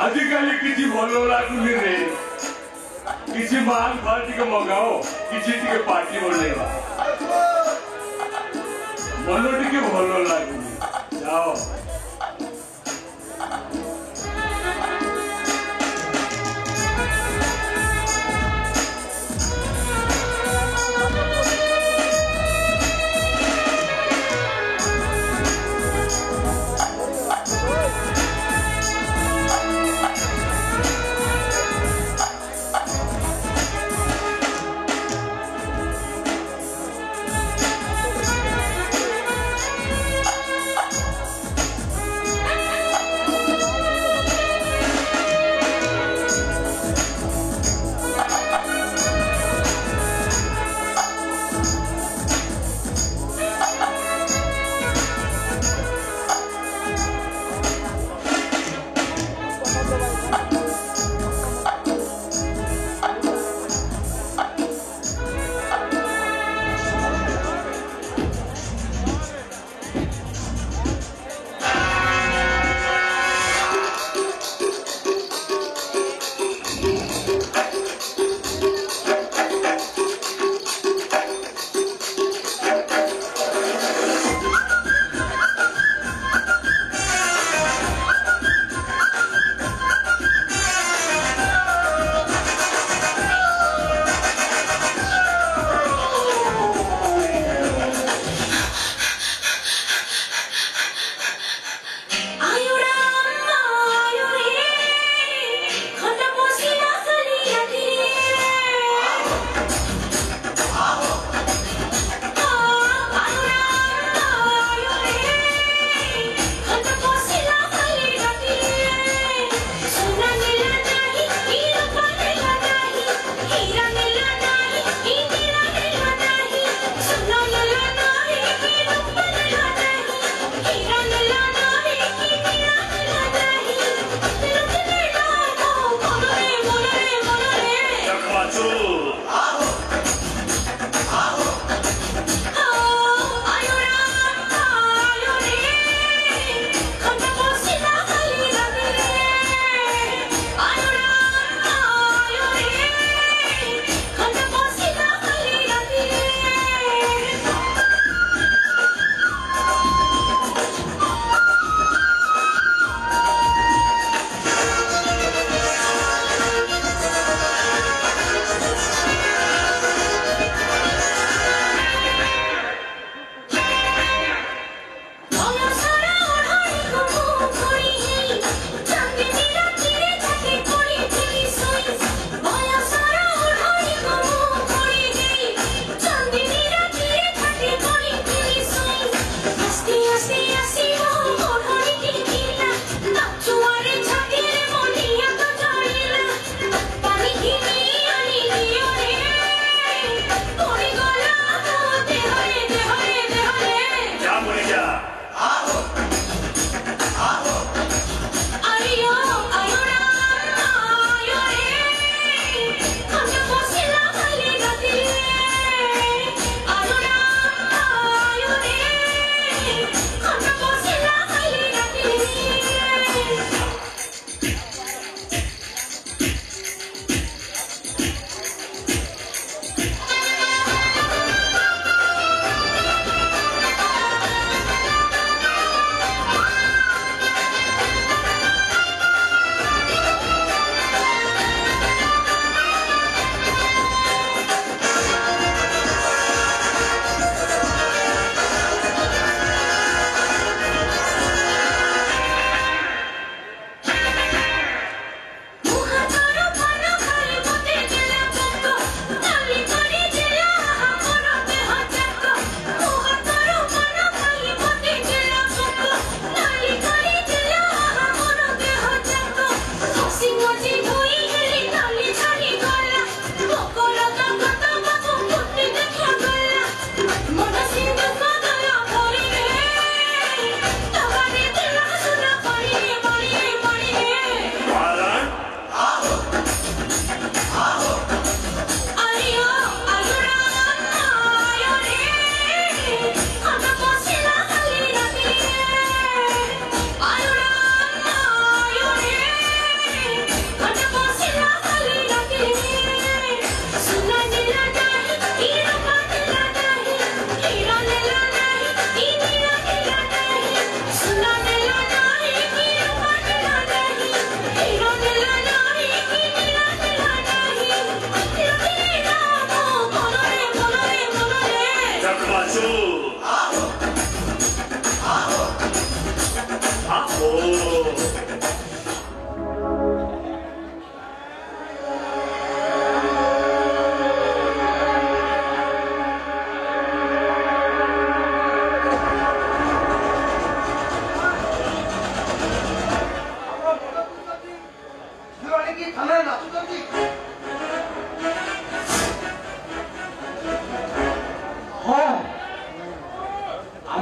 आजिकाली किसी भलो लागुनी रे किसी मान फाल टिके मगाओ किसी टिके पार्टी बोलेगा मनो टिके भलो लागुनी जाओ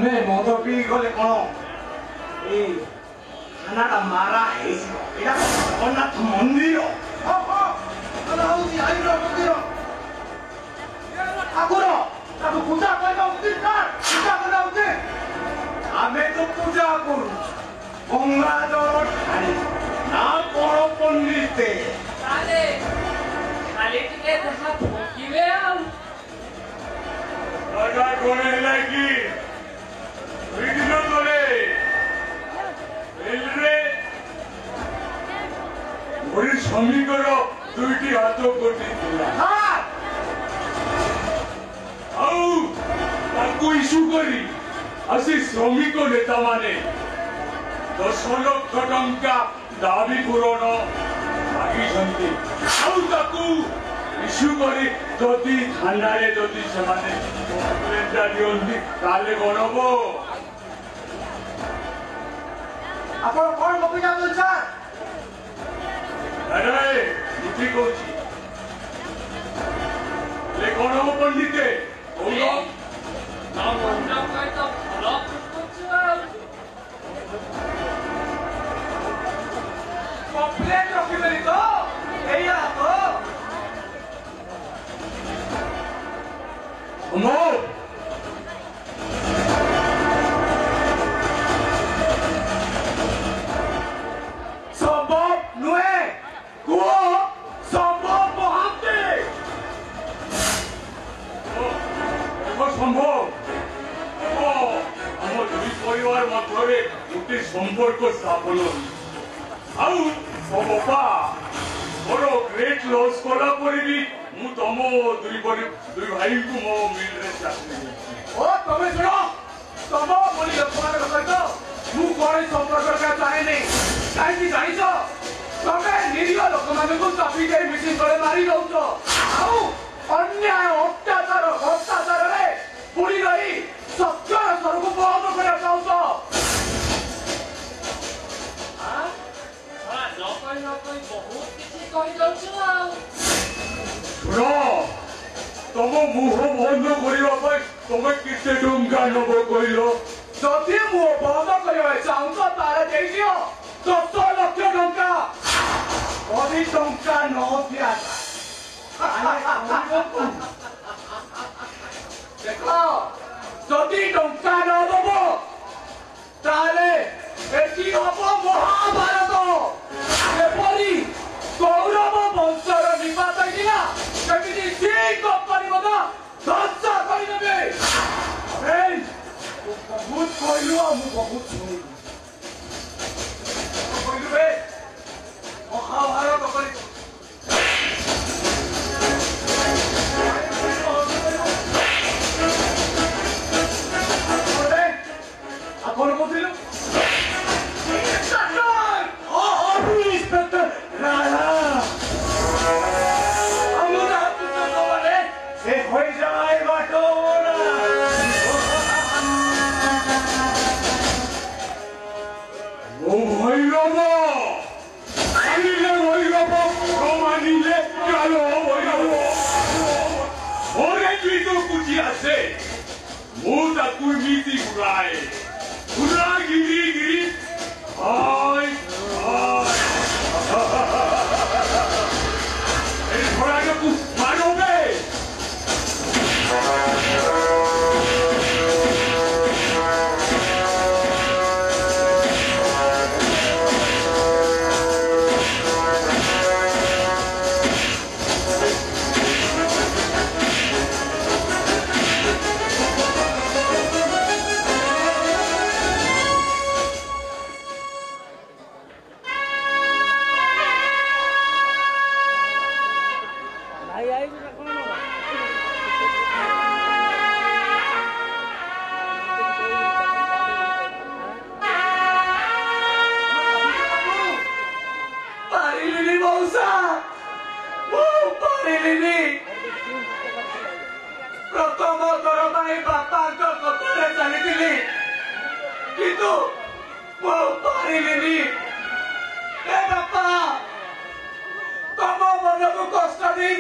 तमे मद पी गले कौन ए खाना मारा है एटा जगन्नाथ मंदिर मंदिर ठाकुर ताको पूजा करना उचित ना पूजा करना उचित आमे तो पूजा करू गंगा जल ढाली ना कौन पंडिते खाली टिके देखा भोगिबे आउ राजा कोने लगी विघ्न करे एलरे ओरी श्रमिकर दुईटी हाथ कोटी दिला हां आउ ताकू इशू करी असि श्रमिक नेता माने 10 लक्ष टंका दाबी पूरण मागिछन्ति आउ ताकू इशू करी जदि थानारे जदि सेमाने कम्प्लेन्टा दियन्ति ताले कौन हबो आपण कोन बपिजा बोलछा अरे मुठी कोची ले कौन हबो पंडिते बोलो ना मंडा काय तो भलो कुछ कम्प्लेन रखिबेली तो एया तो अमोल संभव नुए को संभव बहाते संभव आम दुई परिवार मध्य गोटे संपर्क स्थापन आउ बापा मोर ग्रेट लॉस कला भी मु तुम दुई भाई को मो मिल रे चाकरी ओ तमे सुनो संभव बोली लोकमान सहित मु कोन संपर्क का चाहे नहीं काई की जानिछो तमे निरीह लोकमान को चापी दे मिसिंग करे मारी दउछो आउ अन्याय अत्याचार रे पुरी गई सत्यर स्वरूप बंद करे चाहछो हां न कोई बहुत किछि कहि दउछु आउ सुनो तुम मुह बंद करने तुम केते टंका नब कहल जदि मुह बंद करबा चाहछो तारे देई दियो 10 लक्ष टंका अभी टंका न दिया देखो जदि टंका न दब ताले एटी हब महाभारत एपरी कौरव वंशर निपात होइला केमिति ठीक करिब ना ध्वंस करिदेबे ए बहुत कहलु हम बहुत सुनिलु कहलु बे महाभारत करि आपण बोलिलु इंस्पेक्टर राणा हमरा तो बने से होई जाए बाटोरा ओ भैरव आनिले भैरव कमानिले कालो भैरव ओरे तुई तो कुछ आसे मु ताकू नीति गुराए गुरा गिरी हाय हाय ए थोड़ा के तू मारोगे प्रथम थर बापा कथारे चली किंतु पारिनी बापा तम मन को कष्ट नहीं